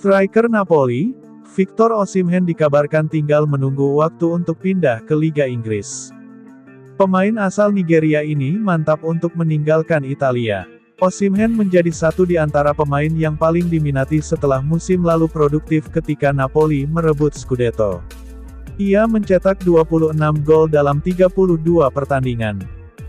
Striker Napoli, Victor Osimhen dikabarkan tinggal menunggu waktu untuk pindah ke Liga Inggris. Pemain asal Nigeria ini mantap untuk meninggalkan Italia. Osimhen menjadi satu di antara pemain yang paling diminati setelah musim lalu produktif ketika Napoli merebut Scudetto. Ia mencetak 26 gol dalam 32 pertandingan.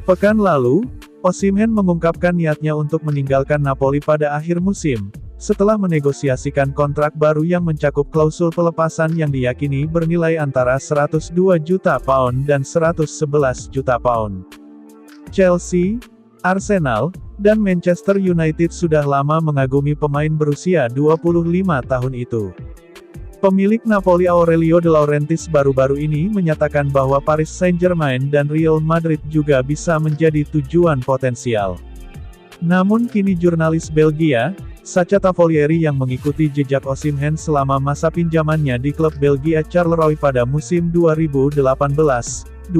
Pekan lalu, Osimhen mengungkapkan niatnya untuk meninggalkan Napoli pada akhir musim, setelah menegosiasikan kontrak baru yang mencakup klausul pelepasan yang diyakini bernilai antara 102 juta pound dan 111 juta pound. Chelsea, Arsenal, dan Manchester United sudah lama mengagumi pemain berusia 25 tahun itu. Pemilik Napoli Aurelio De Laurentiis baru-baru ini menyatakan bahwa Paris Saint-Germain dan Real Madrid juga bisa menjadi tujuan potensial. Namun kini jurnalis Belgia, Sacha Tavolieri yang mengikuti jejak Osimhen selama masa pinjamannya di klub Belgia Charleroi pada musim 2018-2019,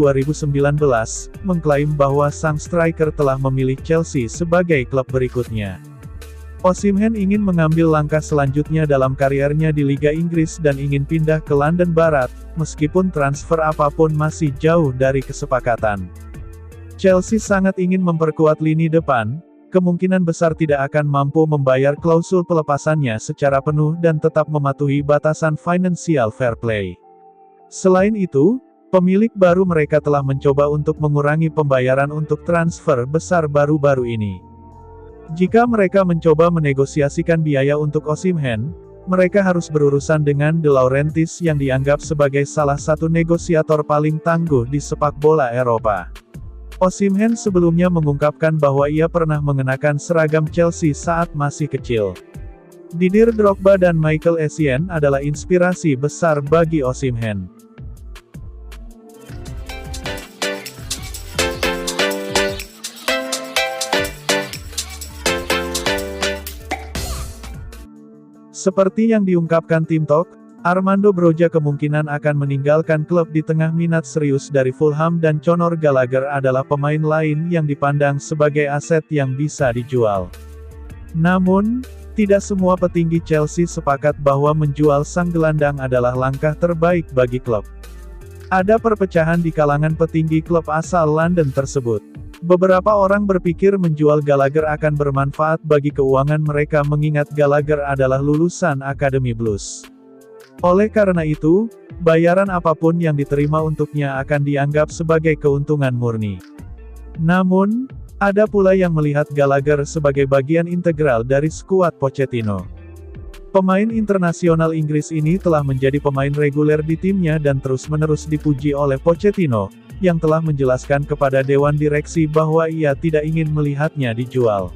mengklaim bahwa sang striker telah memilih Chelsea sebagai klub berikutnya. Osimhen ingin mengambil langkah selanjutnya dalam kariernya di Liga Inggris dan ingin pindah ke London Barat, meskipun transfer apapun masih jauh dari kesepakatan. Chelsea sangat ingin memperkuat lini depan, kemungkinan besar tidak akan mampu membayar klausul pelepasannya secara penuh dan tetap mematuhi batasan financial fair play. Selain itu, pemilik baru mereka telah mencoba untuk mengurangi pembayaran untuk transfer besar baru-baru ini. Jika mereka mencoba menegosiasikan biaya untuk Osimhen, mereka harus berurusan dengan De Laurentiis yang dianggap sebagai salah satu negosiator paling tangguh di sepak bola Eropa. Osimhen sebelumnya mengungkapkan bahwa ia pernah mengenakan seragam Chelsea saat masih kecil. Didier Drogba dan Michael Essien adalah inspirasi besar bagi Osimhen. Seperti yang diungkapkan Tim Talk, Armando Broja kemungkinan akan meninggalkan klub di tengah minat serius dari Fulham dan Conor Gallagher adalah pemain lain yang dipandang sebagai aset yang bisa dijual. Namun, tidak semua petinggi Chelsea sepakat bahwa menjual sang gelandang adalah langkah terbaik bagi klub. Ada perpecahan di kalangan petinggi klub asal London tersebut. Beberapa orang berpikir menjual Gallagher akan bermanfaat bagi keuangan mereka mengingat Gallagher adalah lulusan Akademi Blues. Oleh karena itu, bayaran apapun yang diterima untuknya akan dianggap sebagai keuntungan murni. Namun, ada pula yang melihat Gallagher sebagai bagian integral dari skuad Pochettino. Pemain internasional Inggris ini telah menjadi pemain reguler di timnya dan terus-menerus dipuji oleh Pochettino, yang telah menjelaskan kepada Dewan Direksi bahwa ia tidak ingin melihatnya dijual.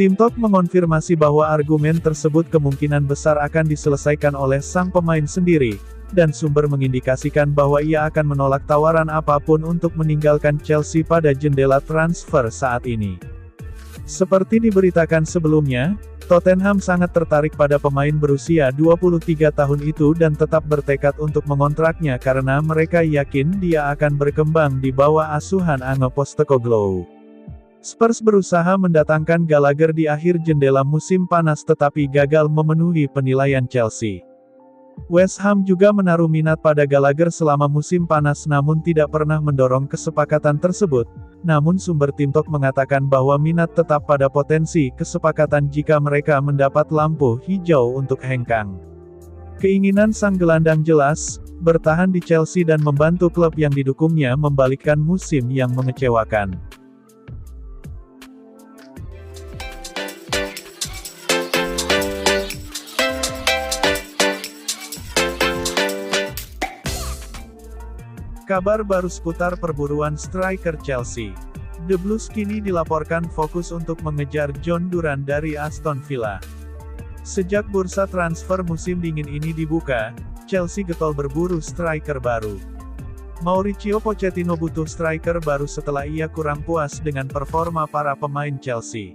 Tim Talk mengonfirmasi bahwa argumen tersebut kemungkinan besar akan diselesaikan oleh sang pemain sendiri, dan sumber mengindikasikan bahwa ia akan menolak tawaran apapun untuk meninggalkan Chelsea pada jendela transfer saat ini. Seperti diberitakan sebelumnya, Tottenham sangat tertarik pada pemain berusia 23 tahun itu dan tetap bertekad untuk mengontraknya karena mereka yakin dia akan berkembang di bawah asuhan Ange Postecoglou. Spurs berusaha mendatangkan Gallagher di akhir jendela musim panas tetapi gagal memenuhi penilaian Chelsea. West Ham juga menaruh minat pada Gallagher selama musim panas namun tidak pernah mendorong kesepakatan tersebut, namun sumber Tim Talk mengatakan bahwa minat tetap pada potensi kesepakatan jika mereka mendapat lampu hijau untuk hengkang. Keinginan sang gelandang jelas, bertahan di Chelsea dan membantu klub yang didukungnya membalikkan musim yang mengecewakan. Kabar baru seputar perburuan striker Chelsea. The Blues kini dilaporkan fokus untuk mengejar John Duran dari Aston Villa. Sejak bursa transfer musim dingin ini dibuka, Chelsea getol berburu striker baru. Mauricio Pochettino butuh striker baru setelah ia kurang puas dengan performa para pemain Chelsea.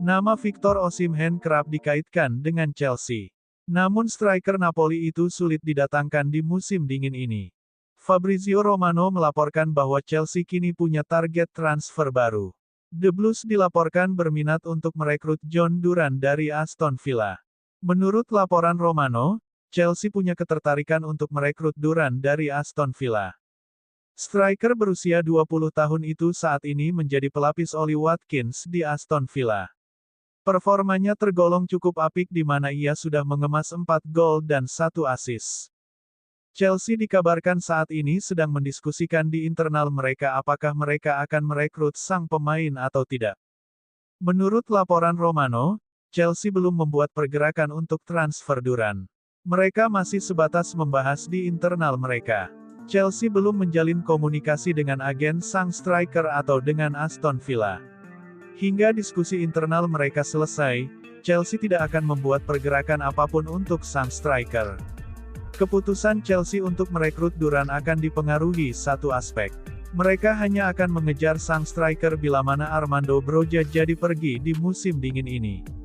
Nama Victor Osimhen kerap dikaitkan dengan Chelsea. Namun striker Napoli itu sulit didatangkan di musim dingin ini. Fabrizio Romano melaporkan bahwa Chelsea kini punya target transfer baru. The Blues dilaporkan berminat untuk merekrut John Duran dari Aston Villa. Menurut laporan Romano, Chelsea punya ketertarikan untuk merekrut Duran dari Aston Villa. Striker berusia 20 tahun itu saat ini menjadi pelapis Ollie Watkins di Aston Villa. Performanya tergolong cukup apik di mana ia sudah mengemas 4 gol dan 1 assist. Chelsea dikabarkan saat ini sedang mendiskusikan di internal mereka apakah mereka akan merekrut sang pemain atau tidak. Menurut laporan Romano, Chelsea belum membuat pergerakan untuk transfer Duran. Mereka masih sebatas membahas di internal mereka. Chelsea belum menjalin komunikasi dengan agen sang striker atau dengan Aston Villa. Hingga diskusi internal mereka selesai, Chelsea tidak akan membuat pergerakan apapun untuk sang striker. Keputusan Chelsea untuk merekrut Duran akan dipengaruhi satu aspek. Mereka hanya akan mengejar sang striker bila mana Armando Broja jadi pergi di musim dingin ini.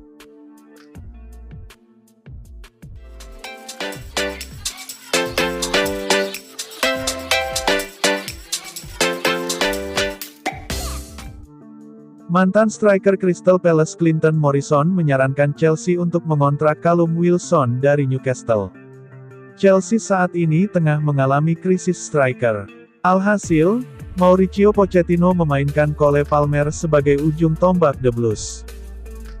Mantan striker Crystal Palace Clinton Morrison menyarankan Chelsea untuk mengontrak Callum Wilson dari Newcastle. Chelsea saat ini tengah mengalami krisis striker. Alhasil, Mauricio Pochettino memainkan Cole Palmer sebagai ujung tombak The Blues.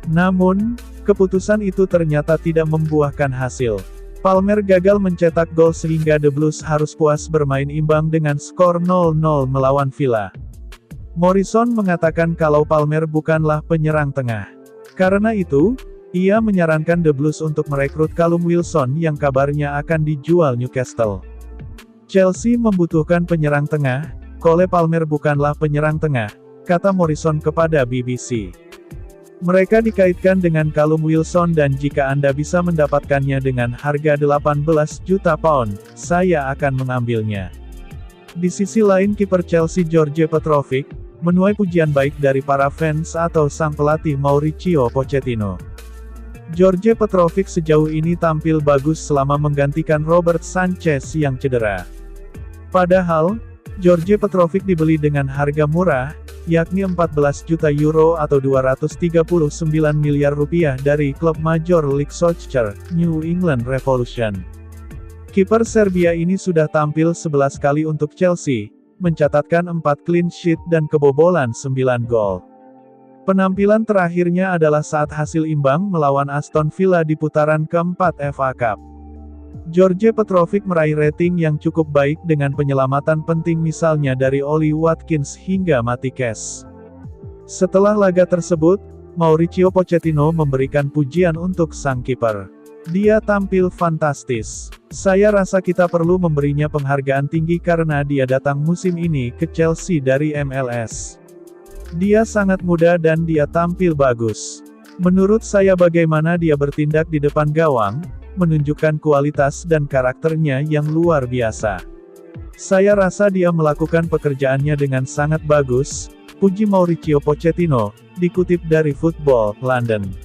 Namun, keputusan itu ternyata tidak membuahkan hasil. Palmer gagal mencetak gol sehingga The Blues harus puas bermain imbang dengan skor 0-0 melawan Villa. Morrison mengatakan kalau Palmer bukanlah penyerang tengah. Karena itu, ia menyarankan The Blues untuk merekrut Callum Wilson yang kabarnya akan dijual Newcastle. Chelsea membutuhkan penyerang tengah, Cole Palmer bukanlah penyerang tengah, kata Morrison kepada BBC. Mereka dikaitkan dengan Callum Wilson dan jika Anda bisa mendapatkannya dengan harga 18 juta pound, saya akan mengambilnya. Di sisi lain kiper Chelsea George Petrovic, menuai pujian baik dari para fans atau sang pelatih Mauricio Pochettino. George Petrovic sejauh ini tampil bagus selama menggantikan Robert Sanchez yang cedera. Padahal, George Petrovic dibeli dengan harga murah, yakni 14 juta euro atau 239 miliar rupiah dari klub Major League Soccer, New England Revolution. Kiper Serbia ini sudah tampil 11 kali untuk Chelsea, mencatatkan 4 clean sheet dan kebobolan 9 gol. Penampilan terakhirnya adalah saat hasil imbang melawan Aston Villa di putaran keempat FA Cup. George Petrovic meraih rating yang cukup baik dengan penyelamatan penting misalnya dari Ollie Watkins hingga mati cash. Setelah laga tersebut, Mauricio Pochettino memberikan pujian untuk sang kiper. Dia tampil fantastis. Saya rasa kita perlu memberinya penghargaan tinggi karena dia datang musim ini ke Chelsea dari MLS. Dia sangat muda dan dia tampil bagus. Menurut saya bagaimana dia bertindak di depan gawang, menunjukkan kualitas dan karakternya yang luar biasa. Saya rasa dia melakukan pekerjaannya dengan sangat bagus, puji Mauricio Pochettino, dikutip dari Football London.